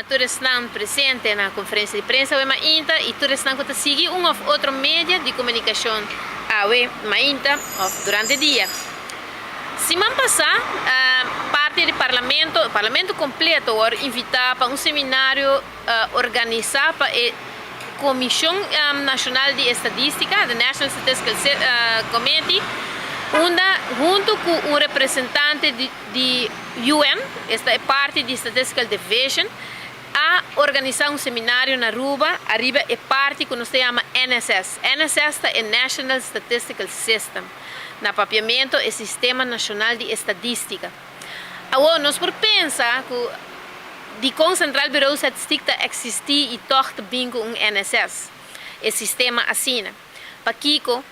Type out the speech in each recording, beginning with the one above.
tu estás presente na conferência de prensa ma inta e tu estás a seguir um ou outro meio de comunicação ma inta durante o dia. Semana passada, parte do parlamento completo invitar para um seminário organizado para a Comissão Nacional de Estatística, the National Statistical Committee, junto com um representante de UN, esta é parte da Statistical Division, a organizar um seminário na Aruba. Arriba é parte que nós chamamos NSS. NSS é National Statistical System. Na papiamento é Sistema Nacional de Estatística. Agora, nós por pensar que de concentrar o Bureau de Estatística existir e torta bem com um NSS, é sistema assina. Para Kiko,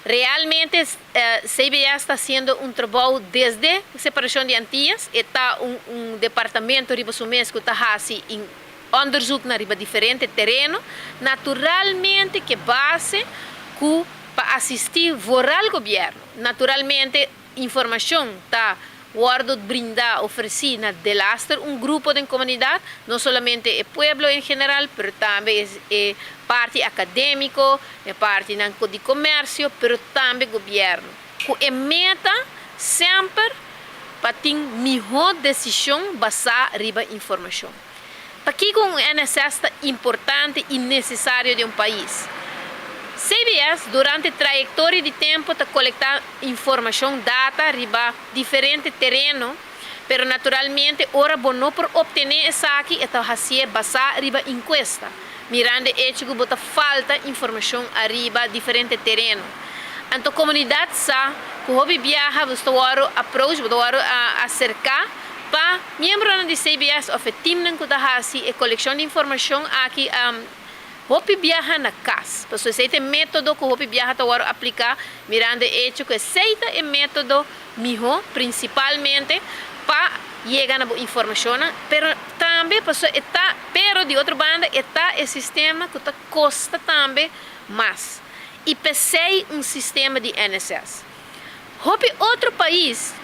realmente CBS está fazendo um trabalho desde a separação de Antillas, e está um departamento riba sumês que está fazendo onderzoek na riba diferente terreno, naturalmente que base que para assistir o governo. Naturalmente, informação está brindar, oferecer na Delaster grupo de comunidade, não somente o pueblo em geral, mas também é parte acadêmico, é parte de comércio, mas também governo. A meta sempre para ter melhor decisão baseada na informação. Para que um NSS é importante e necessário de um país? CBS, durante a trajetória de tempo, está coletando informação, data, riba diferente terreno, mas naturalmente, ora não por obter essa aqui, está fazendo baseada riba encuesta, mirando hecho que falta informação arriba diferente terreno. Então, a comunidade sabe que o viaja, você vai approach, você vai acercar para membros de CBS, ou time que está fazendo a coleção de informação aqui. Hopi viaja na casa. Porque esse método que Hopi viaja está a aplicar, mirando hecho que esse é método melhor, principalmente para chegar na informação, pero também pero de outra banda está o sistema que custa também mais. E pensei sistema de NSS. Hopi outro país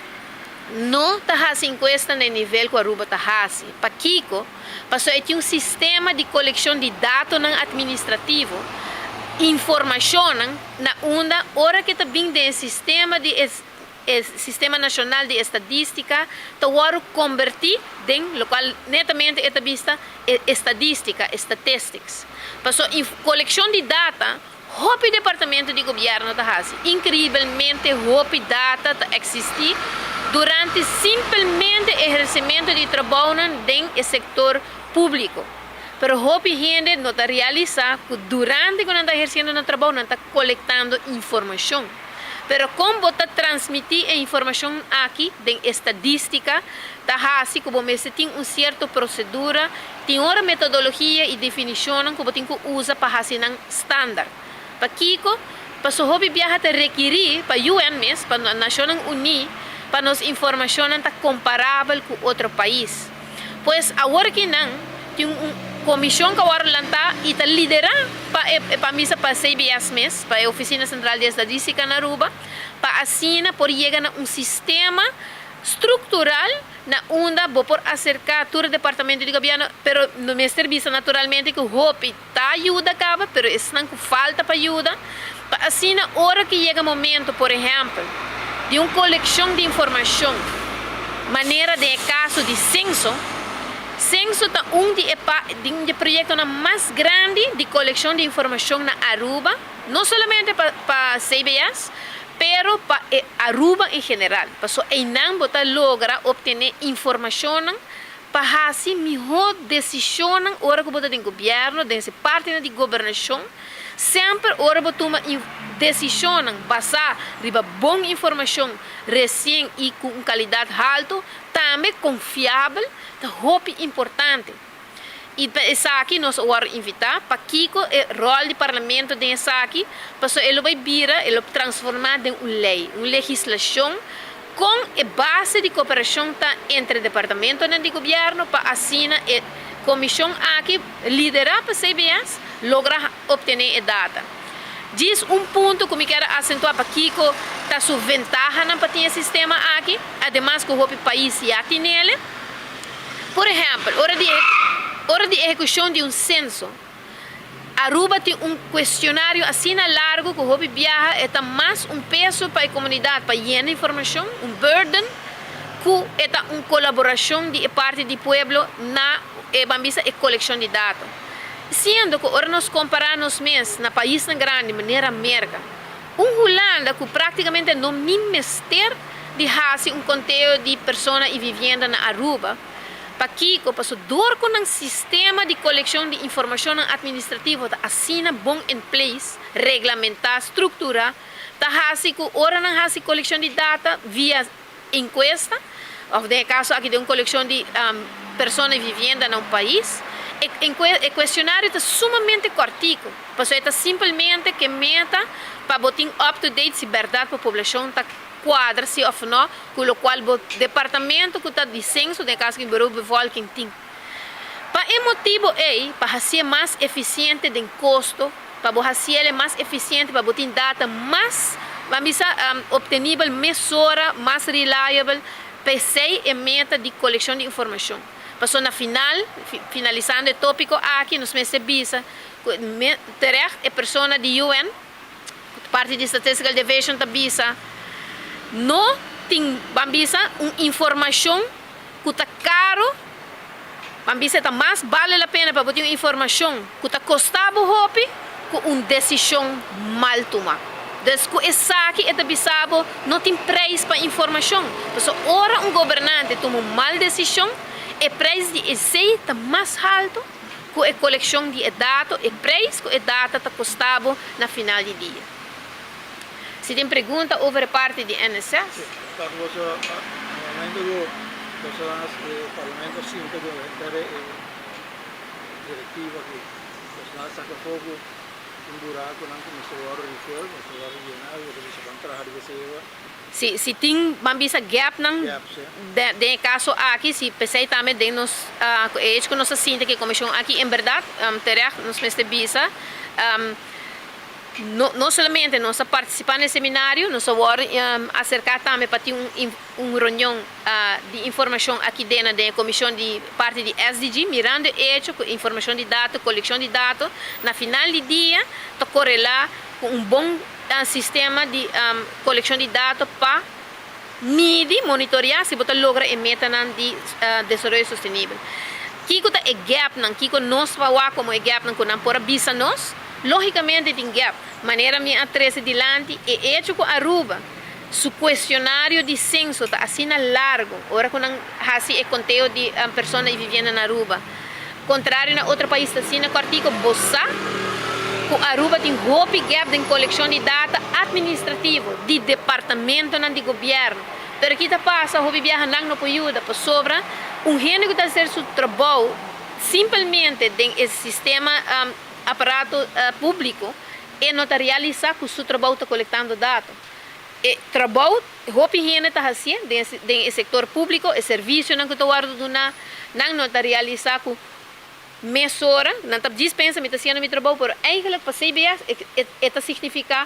não está fazendo encuesta no nível que a Aruba está fazendo. Para Kiko, porque tem sistema de coleção de dados administrativo, informação na onda, hora que está vindo do Sistema Nacional de Estatística, está convertir em local netamente é vista estadística, statistics. Porque coleção de dados, o departamento de governo está fazendo. Incrivelmente, o data está existir durante simplesmente o exercimento de trabalho no setor público. Pero a gente não está realizando que durante quando está exercendo o trabalho, não está coletando informação. Pero como está transmitir a informação aqui, em estadística, está assim que você tem uma certa procedura, tem uma metodologia e definição que você tem que usar para fazer um standard. Para Kiko, para o hobby viaja te requerir para UN mesmo, para a Nações Unidas, para nos informação está comparável com outro país. Pois agora que não, tem uma comissão que agora está e está liderando para a CBS mesmo, para a Oficina Central de Estatística na Aruba, para assinar por chegar a sistema estrutural na onda por acercar todo o departamento de governo, pero no meu serviço naturalmente que o HOPI está ajuda acaba, pero estão com falta para ajuda, para assim na hora que chega o momento, por exemplo, de uma coleção de informação, maneira de caso de censo é um projeto mais grande de coleção de informação na Aruba, não somente para CBS, pero para Aruba em geral. Porque aí não você logra obter informação para fazer melhor decisão na hora que você tem governo, dessa parte de governação, sempre hora você toma decisão baseada em boa informação recém e com qualidade alta, também confiável, é importante. E essa aqui nós vamos invitar para Kiko o rol do parlamento dessa aqui, porque ele vai virar, ele vai transformar em uma legislação com a base de cooperação entre o departamento de governo para assim a comissão aqui liderar para a CBS, lograr obter a data. Diz ponto que eu quero acentuar para Kiko, está sua vantagem para ter esse sistema aqui, ademais que o país já tem nele. Por exemplo, hora de hora de execução de censo, Aruba tem questionário assim largo que o hobby viaja, é mais peso para a comunidade, para llenar informação, burden, que é colaboração de parte do povo na coleção de dados. Sendo que ora nós comparamos mesmo na país grande, de maneira América, Holanda que praticamente não nem mestre de fazer conteúdo de pessoas e vivenda na Aruba, para Kiko, para o dor com um sistema de coleção de informação administrativa, tá assina bom em place, regulamentar, estruturar, tá fazer que ora não fazer coleção de dados via encuesta, ou no caso aqui de uma coleção de pessoas vivendo no país. O questionário está sumamente cortico, porque está simplesmente que meta para botar up to date se verdade para a população está quadra se ou não, com o qual o departamento que está de censo, no caso que o Bureau de Bevolking tem. Para o motivo é para ser mais eficiente de custo, para ser mais eficiente, para botar data mais obtenível, mesura, mais reliable, para ser a meta de coleção de informação. Passou na finalizando o tópico aqui nos meses visa, terecht a pessoa de UN, parte de Statistical Division da visa, não tem uma informação que está caro, está mais vale a pena para botar uma informação que está custando o hopi, com uma decisão mal tomada. Então, essa aqui é bisabo, não tem preço para informação. Porque ora governante toma uma mal decisão, o preço de esse está mais alto que a coleção de dados, o preço que o dados está custando na final do dia. Se tem pergunta sobre a parte de NSS? Sí, momento do Parlamento sempre deve diretiva que personal saca fogo buraco não começou a refill, começou a rellenar, e eles vão trabalhar de você. Se tem bambisa gap nang de caso aqui se pensei também de nos que nós sinta que comissão aqui em verdade terecht nos mestre bisa não somente nós participar no seminário, nós vamos acercar também para ter reunião de informação aqui dentro da comissão de parte de SDG, mirando informação de dados, coleção de dados, na final do dia, to correlar com bom sistema de coleção de dados para medir, monitorar se você logra a meta de desenvolvimento sustentável. Kiko tá é gap não, Kiko nós falar como é gap não, quando por visa nós, logicamente tem gap. Maneira minha atrás dilante é hecho com Aruba. Su questionário de censo tá assim largo. Ora quando hasi é conteúdo de pessoas vivendo na Aruba. Contrário na outro país assim na cortico bossa. Com Aruba tem hope gap de coleção de dados administrativo de departamento de governo. Pero aqui tá passa hope viaja não ajuda para sobra gente que está ser seu trabalho simplesmente dentro sistema aparato público e não realizar que o seu trabalho está coletando dados. E trabalho, hope gente está assim dentro do setor público, o serviço não que está guardando não está realizar que mesura, não está dispensa me está sendo meu trabalho, mas eigenlijk para CBS está significa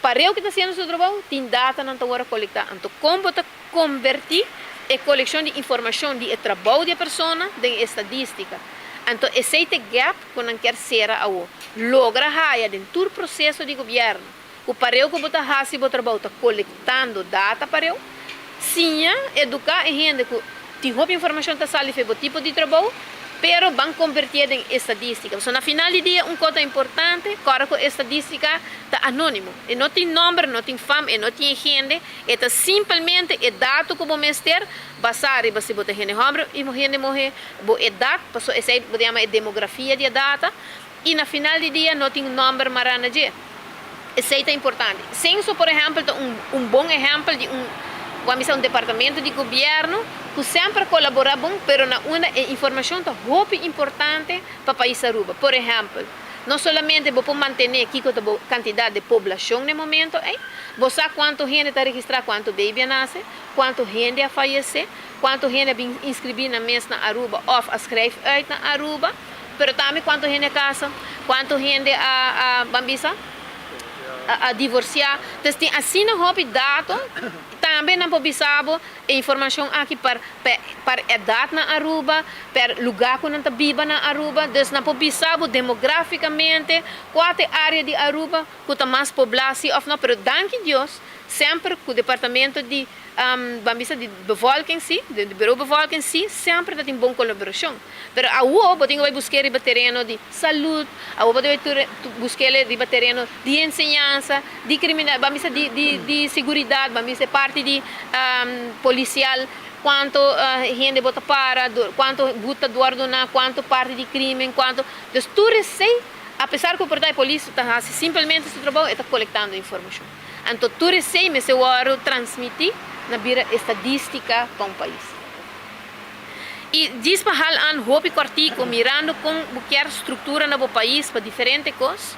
para eu que está sendo seu trabalho, tem data não está agora coletar. Então como está convertir a coleção de informação de trabalho de pessoa em estatística. Então, esse gap que não quer ser ao logra raia dentro do processo de governo. O pareu que você faz o trabalho está coletando data pareu, sim, educar a gente que tem informação que sai do tipo de trabalho, pero vão convertir em estatística. So, na final do dia, coisa importante, claro que a estatística está anônimo. E não tem nome, não tem fama, e não tem gente, é simplesmente o dado que você ter, basar e se você gente homem e gente morrer, é dado, passou essa é demografia de data, e na final do dia não tem nome marana de. Isso é importante. Censo, por exemplo, é bom exemplo de vamos dizer, departamento de governo que sempre colabora bom, mas na uma informação é muito importante para o país Aruba. Por exemplo, não somente vou manter aqui a quantidade de população no momento, você sabe quanto gente está registrado, quanto baby nasce, quanto gente a falecer, quanto gente vem inscrever na mesa na Aruba, ou a escrever na Aruba, mas também quanto gente casa, quanto gente a divorciar. Então, assim, não houve dado, também não pobisabo informação aqui para idade na Aruba, para lugar que não está viva na Aruba, dus não pobisabo demograficamente qual é a área de Aruba que está mais poblada ou não, pero danke Deus, sempre que o departamento de de bevolking de bureau bevolking sempre tem boa colaboração. Pero a UO vai buscar o terreno de saúde, a UO vai buscar o terreno de ensinança, de criminalidade, de segurança, parte de policial, quanto gente bota para, quanto bota do ordem, quanto parte de crime, quanto. Então, tudo sei, apesar que o portal de polícia está simplesmente seu trabalho está coletando informação. Então, tudo sei, mas eu quero transmitir na bira estadística para um país. E diz para hal hopi artigo mirando com qualquer estrutura no país para diferentes coisas.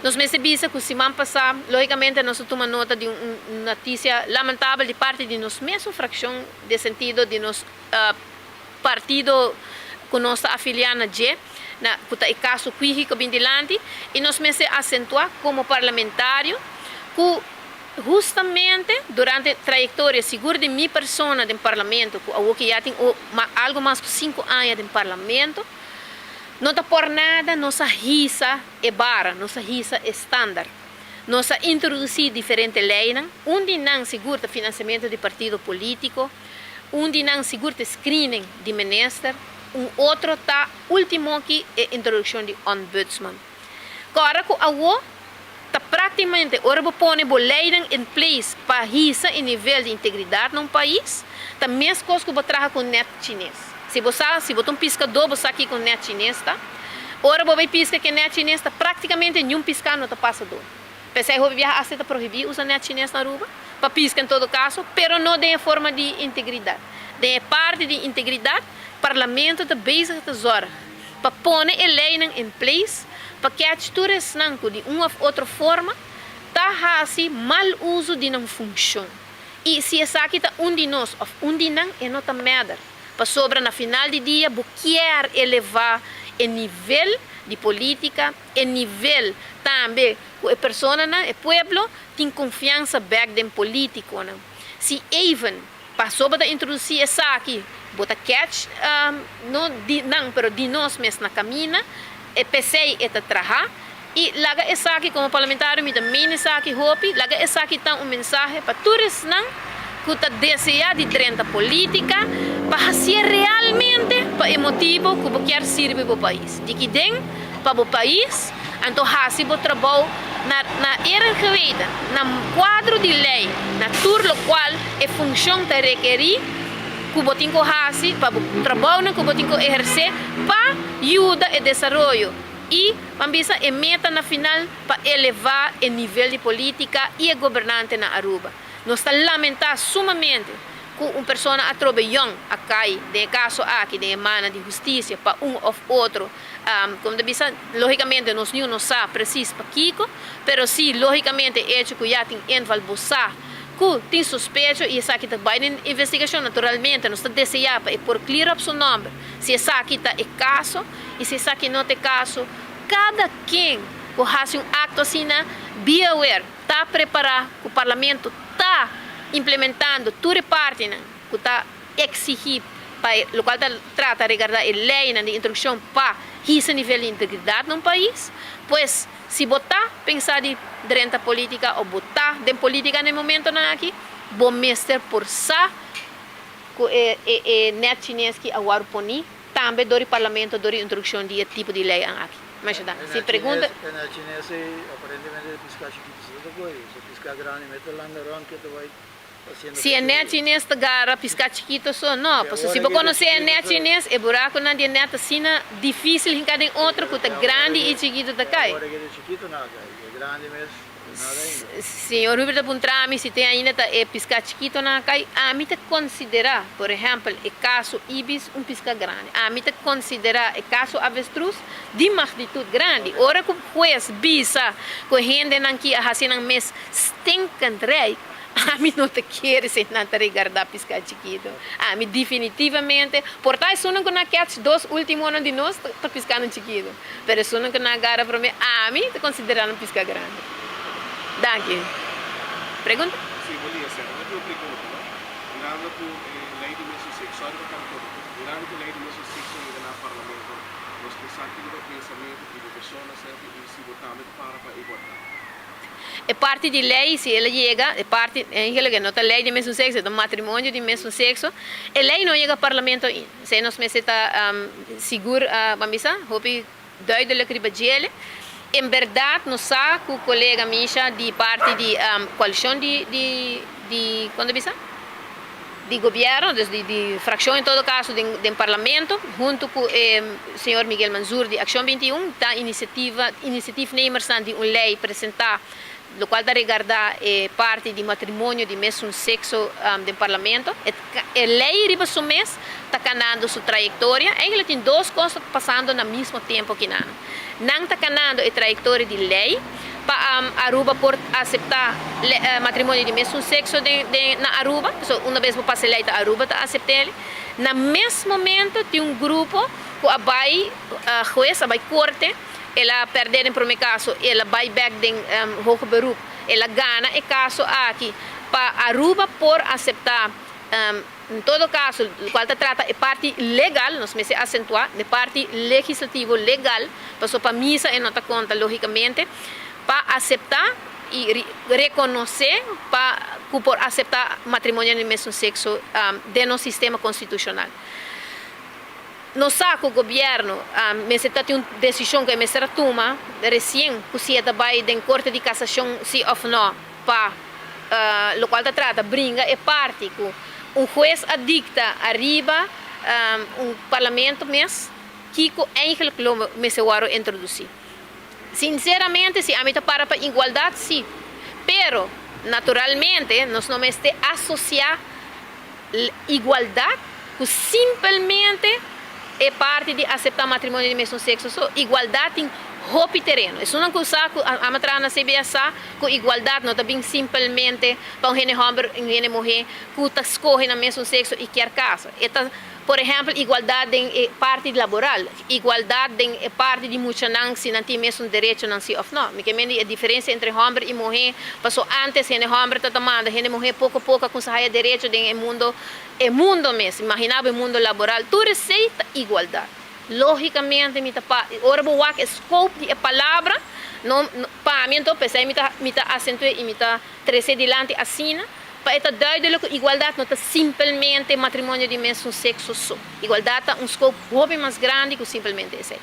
Nós me sabemos que semana passada, logicamente, nós tomamos nota de uma notícia lamentável de parte de nossa mesma fração, de sentido de nosso partido que nós estamos afiliados na G, o caso Cuiji que vem delante, e nós me acentuar como parlamentário que justamente durante a trajetória segura de minha pessoa no parlamento, que já tem algo mais de 5 anos no parlamento, não está por nada, nossa risa é barra, nossa risa é estándar. Nós introduzimos diferentes leis, onde não segura o financiamento de partido político, onde não segura o screening de ministro, outro está último aqui é a introdução de ombudsman. Agora, está praticamente, ora põe leis em place para risa e nível de integridade num país, está a mesma coisa que trabalhar com net chinês. Se você um pescador, você aqui com net chinês, tá? Ora você pesca que net chinês, tá praticamente nenhum pescador não está passador. Pensei que você aceita proibir usar net chinês na Aruba, para pesca em todo caso, mas não de forma de integridade. De parte de integridade, o parlamento está bem a tesoura, para pôr a lei em place, para que atitudes de uma ou outra forma está assim mal uso de não funciona. E se essa aqui está de nós ou de não, é não está merda. Para sobra na final de dia, quer elevar o nível de política, o nível também a pessoa, o povo tem confiança back em político. Se even passou para introduzir essa aqui, bota catch, não de nós mesmos na caminha, e pensei esta trabalhar e laga essa aqui como parlamentário me também essa aqui hopi laga essa aqui tá mensagem para todos não que tá desejar de 30 política para ser realmente para o motivo que você quer servir para o país de que tem para o país então hasi o trabalho na era geweten na quadro de lei na tudo qual a função te requerir que você tem que fazer para o trabalho que você tem que exercer para ajudar o desenvolvimento e vamos a meta na final para elevar o nível de política e a governante na Aruba. Nós estamos lamentando sumamente que uma pessoa a trabalhar aqui, de caso aqui, de emana de justiça para ou outro, como disse, logicamente nós não sabemos preciso para Kiko, mas sim, logicamente, é que já tem envolvido que tem suspeito e essa aqui está bem em investigação naturalmente, nós estamos desejando para por clear up seu nome, se essa aqui está é caso e se essa aqui não é caso, cada quem que faz ato assim, be aware, está preparado, que o parlamento está implementando toda parte que está exigindo para o qual trata de regardar a lei de introdução para esse nível de integridade no país, pois se botar pensar de renta política ou botar de política no momento aqui, bom mestre por sa net chinês que agora poni também do parlamento do introdução de tipo de lei aqui. Mas se pergunta net chinês aparentemente piscar chiquito da coisa, se piscar grande mete lá na ron que tu vai se é net chinês agora piscar chiquito só não, porque se você conhecer a net chinês é buraco na de net assim difícil em cada outro que tá grande e chiquito tá cai. Agora que é chiquito não cai, é grande mesmo. Senhor Roberto Puntrami, se tem ainda é piscar chiquito na cai, a mim te considerar, por exemplo, o caso ibis pisca grande. A mim te considerar o caso avestruz de magnitude grande. Ora que o juiz bisa que gente não que a assim mês stinkant rei. A mim não te quer se não te regardar piscar chiquito. A mim definitivamente, por tal sono que na catch 2 últimos anos de nós tá piscando chiquito. Pero sono que na gara para mim, a mim te considerando piscar grande. Danke. Pergunta? simboliza ser uma dupla pergunta, não? Mirando tu lei de mesmo sexo, olha para cá, mirando tu lei de mesmo sexo no parlamento, nós pensamos que o pensamento de pessoas sempre e se votamos para igualdade. É parte de lei, se ela chega, é parte, que não tem lei de mesmo sexo, é matrimônio de mesmo sexo, a lei não chega ao parlamento, se nós meses está seguro, vamos dizer, hopi duidelijk ribadjele. Em verdade, nós sabemos que o colega Misha, de parte de coalição quando bisa? De governo, de fração em todo caso, do parlamento, junto com o senhor Miguel Manzur, de Ação 21, está iniciativa nemers de uma lei apresentar, lo qual está regardar parte de matrimônio de mesmo sexo do parlamento. A lei riba su mês está canando sua trajetória. Eigenlijk tem duas coisas passando no mesmo tempo que não está canando a trajetória de lei para Aruba por aceitar matrimônio de mesmo sexo na Aruba. Uma vez que passa a lei da Aruba está aceitando. No mesmo momento tem grupo que vai juiz, vai corte. Ela perde em primeiro caso, ela vai back em hoge beroep, ela ganha o caso aqui para Aruba por aceitar, em todo caso, o qual trata a parte legal, nós me acentuar, a parte legislativa legal, para misa e nota conta, logicamente, para aceitar e reconhecer, por aceitar matrimônio de mesmo sexo dentro do sistema constitucional. Nós sabemos que o governo, mas está uma decisão que a toma, recém, que se vai em corte de cassação, se ou não, para o qual trata, brinca, é parte que um juiz adicta arriba parlamento, mas que eigenlijk me se waro introduzir. Sinceramente, se a mim para igualdade, sim. Pero, naturalmente, nós não estamos associar igualdade com simplesmente é parte de aceitar matrimônio de mesmo sexo. So, igualdade em roupa terreno. Isso não coisa que a matrana na CBS que igualdade não está bem simplesmente para um homem e uma mulher que escolhe no mesmo sexo e quer casa. Por exemplo, igualdade em parte laboral, igualdade em parte de muitos não se não tem mesmo direito não se ou não. Me a diferença entre homem e mulher, passou antes o homem está tomando, a mulher pouco a pouco com saia direito no mundo mesmo. Imaginava o mundo laboral, tu receita igualdade. Logicamente, ora vou o scope de palavra, para mim então pensei me acentuar e me trazer delante assim. Para estar duidelijk, igualdade não está simplesmente matrimônio de mesmo sexo só. Igualdade é scope muito mais grande que simplesmente isso.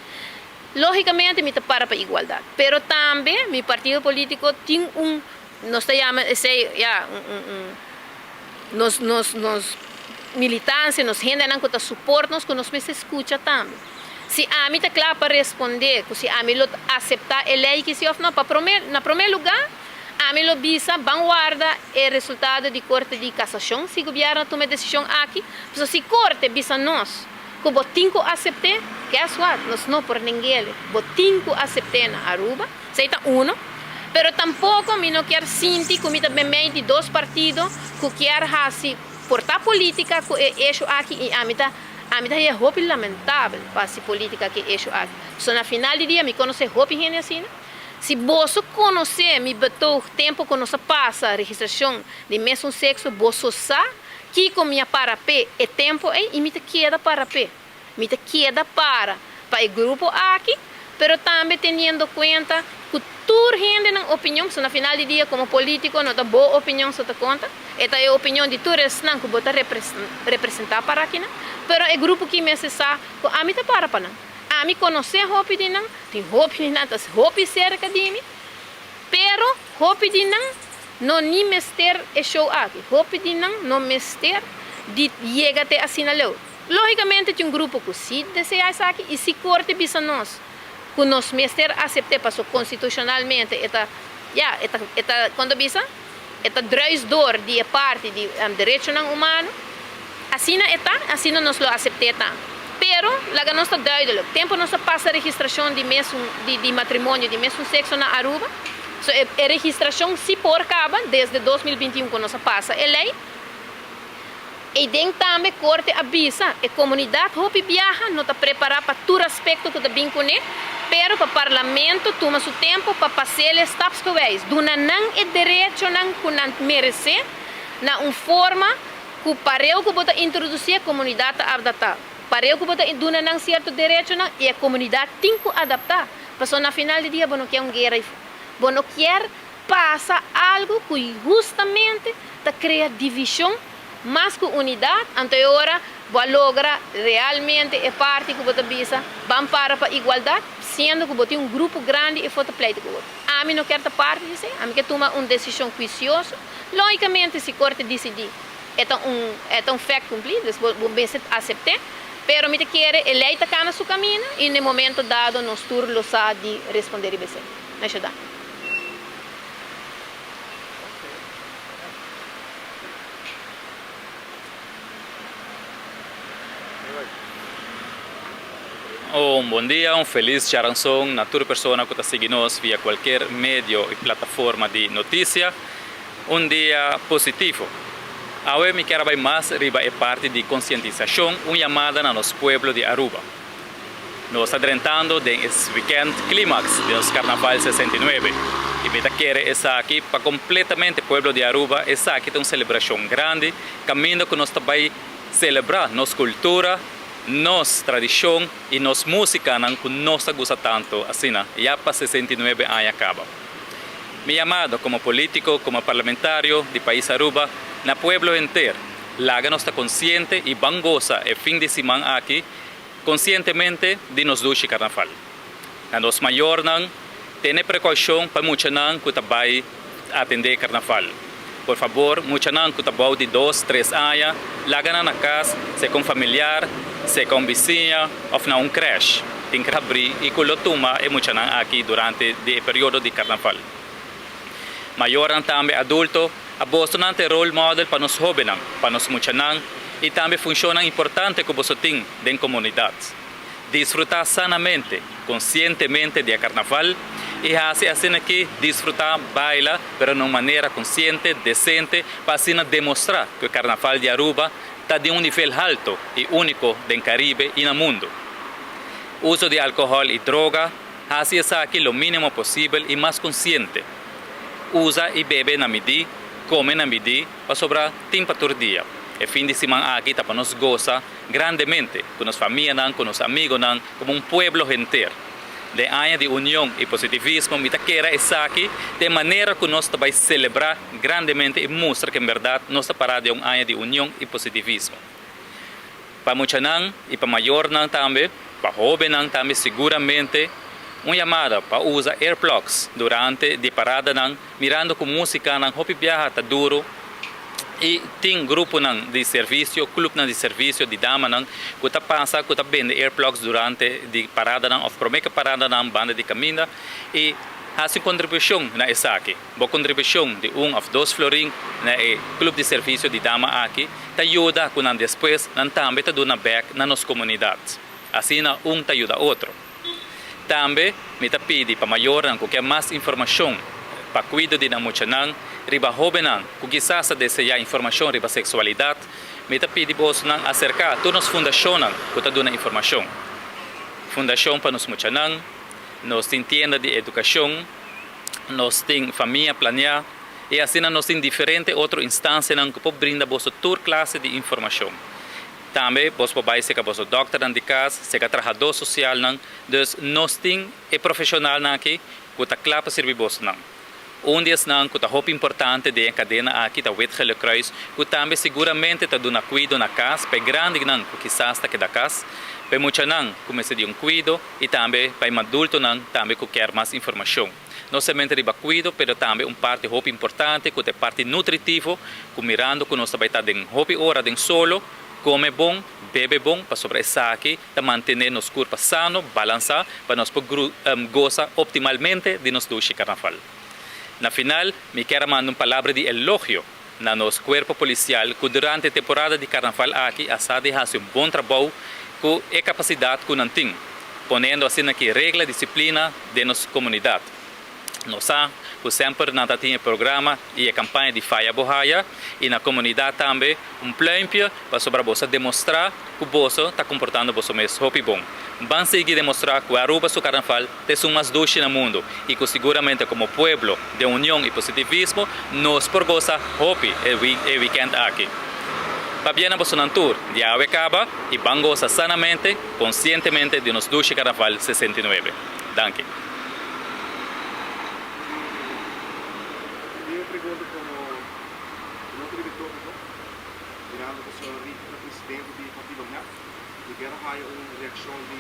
Logicamente, me para igualdade. Pero também, meu partido político tem nós chamamos, nos militância, nos gente não que suporta nos que nos me escuta também. Se a mim está claro para responder, se a mim aceitar a lei que se ofna, na primeiro lugar, a mim lo bisa vanguarda o resultado de corte de cassação, se o governo toma decisão aqui, se corte bisa nós, que o botinco aceite, que é suave, nós não por ninguém, botinco aceite na Aruba, seita pero tampouco me não quer sentir que me também de dois partidos que quer assim portar política que é isso aqui e a mim é roupa lamentável para essa política que é isso aqui. So na final do dia me conhece roupa gente assim. Se você conhecer, me botou o tempo que nós passa a registração de mesmo sexo, você sabe que com minha parapé é tempo e me queda parapé. Me queda para o grupo aqui, pero também tendo conta que toda gente na opinião, so na final do dia como político, não dá boa opinião sobre conta. Esta é a opinião de todos não que bota representar para aqui, pero é grupo que me sabe que a mim tá para não. A mim conhecer roupa de não, tem roupa de não, tem roupa cerca de mim, pero roupa de não nem mester é show aqui, roupa de não mester de chega até assinalou. Logicamente tem grupo que se deseja isso aqui e se corte bisa nós, que nós mester aceite para constitucionalmente quando bisa, druisdor de parte de direito humano, assim nós lo aceitamos. Pero, lá nós está duidelijk. Tempo nós passa a registração de matrimônio de mesmo sexo na Aruba. So, a registração se por acaba desde 2021 que nós passa a lei. E tem também corte avisa, a comunidade hopi viaja, não está preparada para todo aspecto que está bem com ele, pero para o parlamento toma seu tempo para passar os etapas que veis. Duna não é direito não que não merece, na uma forma que pareu que bota introduzir a comunidade a adaptar. Pareu que bota duna não certo direito não e a comunidade tem que adaptar. Passou na final do dia, não quer uma guerra, não quer passar algo que justamente está cria divisão mais que unidade, anterior, vai lograr realmente a parte que você visa, vamos para a igualdade, sendo que você tem um grupo grande e foto pleito com o outro. A mim não quer parte disso, a mim quer tomar uma decisão juiciosa, logicamente se corte decidir, é um fato cumprido, vou bem aceitar, pero me quer eleita cá no seu caminho e no momento dado nós turnos de responder e você. Não ajudar. Un buen día, un feliz charanzón a toda persona que está seguindo-nos via qualquer medio e plataforma de notícia. Un día positivo. Hoy me quero vai mais riba é parte de conscientização, uma chamada no nosso pueblo de Aruba. Nós adelantando desse weekend clímax do nosso Carnaval 69. E me quero estar aqui para completamente o pueblo de Aruba, estar aqui tem uma celebração grande, caminho que nós também celebrar nossa cultura, nossa tradição e nossa música que nós gosta tanto, assim, já para 69 anos acaba. Me chamado como político, como parlamentário do país Aruba, na pueblo inteiro, lá nós está consciente e bangosa o fim de semana aqui, conscientemente de nos duche carnaval. A nos maior não tem precaução para muita não que vai atender carnaval. Por favor, muita não que vai de 2, 3 anos, lá na casa, se com familiar, se com vizinha ou não um crash. Tem que abrir e colotuma e muita não aqui durante o período de carnaval. Maior também adulto, a Boston é role model para nos jovens, para nos muita não, e também funciona importante que você tem na comunidade. Desfrutar sanamente, conscientemente do carnaval e assim aqui desfrutar baila, mas de uma maneira consciente, decente, para assim demonstrar que o carnaval de Aruba está de nível alto e único no Caribe e no mundo. Uso de álcool e droga, assim aqui o mínimo possível e mais consciente. Usa e bebe na medida, come na medida, para sobrar tempo por dia. E fim de semana aqui para nos goza grandemente com nossa família, com nossos amigos, como um pueblo inteiro. De ano de união e positivismo, me quero estar aqui de maneira que nós também celebrar grandemente e mostrar que, em verdade, nossa parada é um ano de união e positivismo. Para muitos não e para maior não também, para jovens não também, seguramente, uma chamada para usar earplugs durante a parada não, mirando com música não, hopi viaja está duro. E tem grupo de serviço, clube de serviço de dama que está passa, que está vende earplugs durante a parada ou promete parada na banda de caminho e faz contribuição na essa aqui. Boa contribuição de ou 2 florins na clube de serviço de dama aqui, te ajuda com depois também te dá back na nossa comunidade. Assim te ajuda outro. Também me pede para maior que quer mais informação para cuidar de muita riba jovem que quizás deseja informação riba sexualidade, me pede vos acercar todas as fundações que te dão informação. Fundação para nos muita nós temos tienda de educação, nós temos família planear e assim nós temos diferentes outras instâncias que podem brindar vos toda classe de informação. Também vos podem ser vos doctor de casa, ser trabalhador social, então nós temos profissional aqui que está claro para servir vos dia que está muito importante de cadena aqui da Wetgele Kruis, que também seguramente está dando cuidado na casa, para grande não, que quizás está aqui da casa, para muita não, começa de cuidado e também para adulto não, também que quer mais informação. Não somente de cuidado, mas também parte muito importante, que é parte nutritiva, que mirando que nós também está em hobby hora de solo, come bom, bebe bom, para sobre essa aqui, para manter nosso corpo sano, balançar, para nós gozar optimalmente de nosso duche carnaval. Na final, me quero mandar uma palavra de elogio na nosso corpo policial que durante a temporada de carnaval aqui a SAD faz bom trabalho com a capacidade que não tem, ponendo assim aqui regra e disciplina de nossa comunidade. Nós que sempre nada tinha programa e a campanha de Faia Bohaya e na comunidade também plano para sobre você demonstrar que você está comportando você mesmo bom. Vamos seguir demonstrar que Aruba seu carnaval tem umas duas no mundo e que seguramente como pueblo de união e positivismo nós por gozar hopi e weekend aqui. Fabiana Bolsonaro de Avecaba e bangosa sanamente, conscientemente de nos duas carnaval 69. Danke. Eu pergunto como o outro diretor, mirando para o senhor Ricky, para presidente do Partido MAP, eu quero ter uma reação do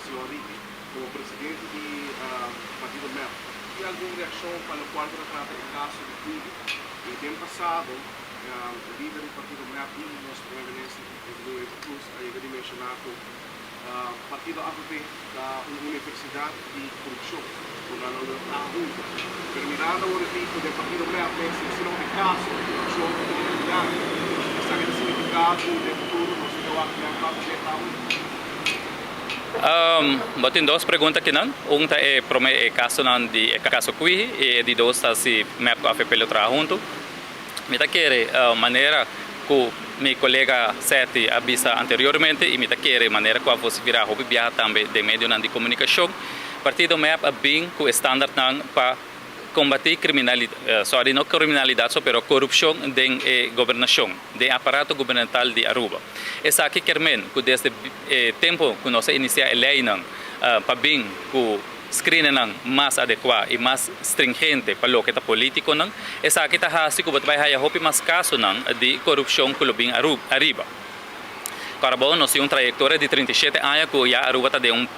senhor Ricky, como presidente do Partido MAP. E alguma reação para o qual trata o caso de Cuba? E no ano passado, o líder do Partido MAP, o nosso primeiro-ministro, Luiz Cruz, aí ele mencionou Partido AFP da Universidade de Corrupção, con la università adulta. Per mirando un rito del Partito Comunista penso che sia un caso di corruzione negli anni, sa che il significato del futuro non si trova anche nel fatto che Botin duas perguntas aqui não. Um é o caso não de caso qui e de dois está se map com a FP lo trabalho junto. Me tá querer maneira que meu colega Seti avisa anteriormente e me tá querer maneira que você virar hobby viajar também de meio de comunicação. Partido MEP é bem com o standard para combater criminalidade, não criminalidade, só pero corrupção da governação, do aparato governamental de Aruba. Essa aqui quermen que desde tempo que nós iniciamos a lei para bem que screening mais adequado e mais stringente para o que é político essa aqui está assim que vai haver hopi mais casos de corrupção que bem Aruba. Carbono, nós temos uma trajetória de 37 anos que já Aruba está de ano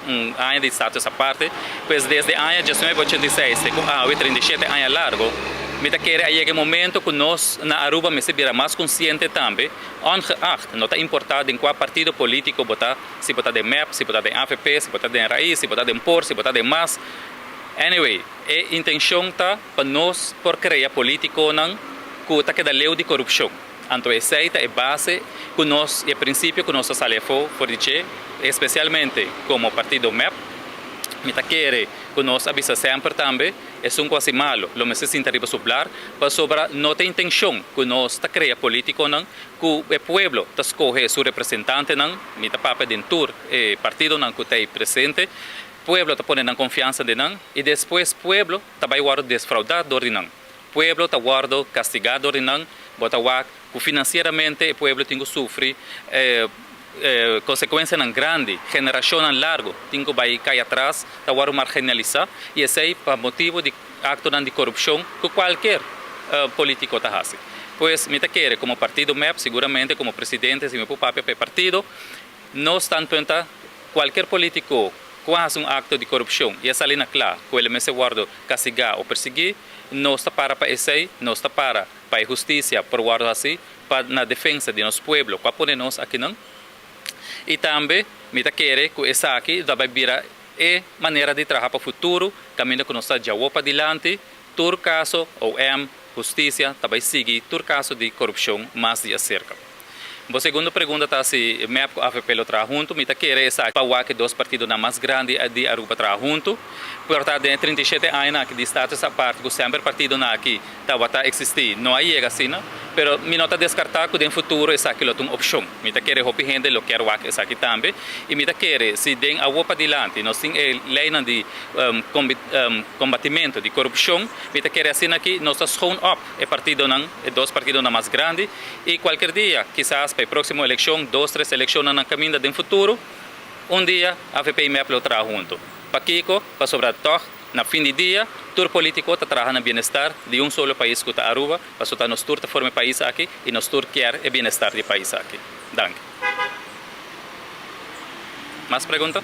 de status à parte, pois desde o ano de 1986, com a 37 anos largo, me quer aí momento que nós na Aruba me se vira mais consciente também, ongeacht, não está importado em qual partido político botar, se botar de MEP, se botar de AFP, se botar de Raiz, se botar de POR, se botar de MAS. Anyway, a intenção está para nós por criar político que está que da lei de corrupção. Então, essa é a base que nós, e o princípio que nós salefou, especialmente como partido MEP, me quer que nós avisa sempre também, é quase malo, lo me se sinta sublar, para sobre não ter intenção que nós está criar político que o povo está escolher seu representante me papa dentro do partido que está presente, o povo está pondo confiança de e depois o povo está vai guardar desfraudado de o povo está guardando castigado de bota que financeiramente o povo tem que sofrer consequências grandes, geração larga, tem que vai cair atrás, está guardando marginalizar e esse é para motivo de acto de corrupção que qualquer político está fazendo. Pois me quer como partido MEP, seguramente como presidente, se me papel para partido, nós estamos pensando qualquer político quase acto de corrupção e essa linha clara, que ele me se guarda castigar ou perseguir, não está para esse, não está para a justiça, por guardar assim, para na defesa de nosso povo, para pôr nós aqui não. E também, me quer que essa aqui vai virar a maneira de trabalhar para o futuro, caminho que nós já vamos para adiante, todo caso, ou justiça, também seguir, todo caso de corrupção mais de acerca. A segunda pergunta está se MEP com a AFP lo trabalha junto, me quer essa para que dois partidos mais grandes de Aruba trabalham junto, portanto, em 37 anos de status à parte, que sempre partido aqui está existir, não há chega assim, mas me nota descartar que no futuro essa aqui é uma opção. Me quer roupa gente, lo quero essa aqui também, e me quer se den a para adiante, nós temos lei de combatimento de corrupção, me quer assim aqui, nós estamos up o partido dois partidos mais grandes, e qualquer dia, quizás para a próxima eleição, 2, 3 eleições na caminho do futuro, dia a AFP e MEP lo trabalham junto. Para Kiko, para sobretot, na fim de dia, todo político está trabalhando no bem-estar de solo país que está Aruba, para soltar nós todos formar país aqui e nós todos quer o bem-estar do país aqui. Danke. Mais pergunta?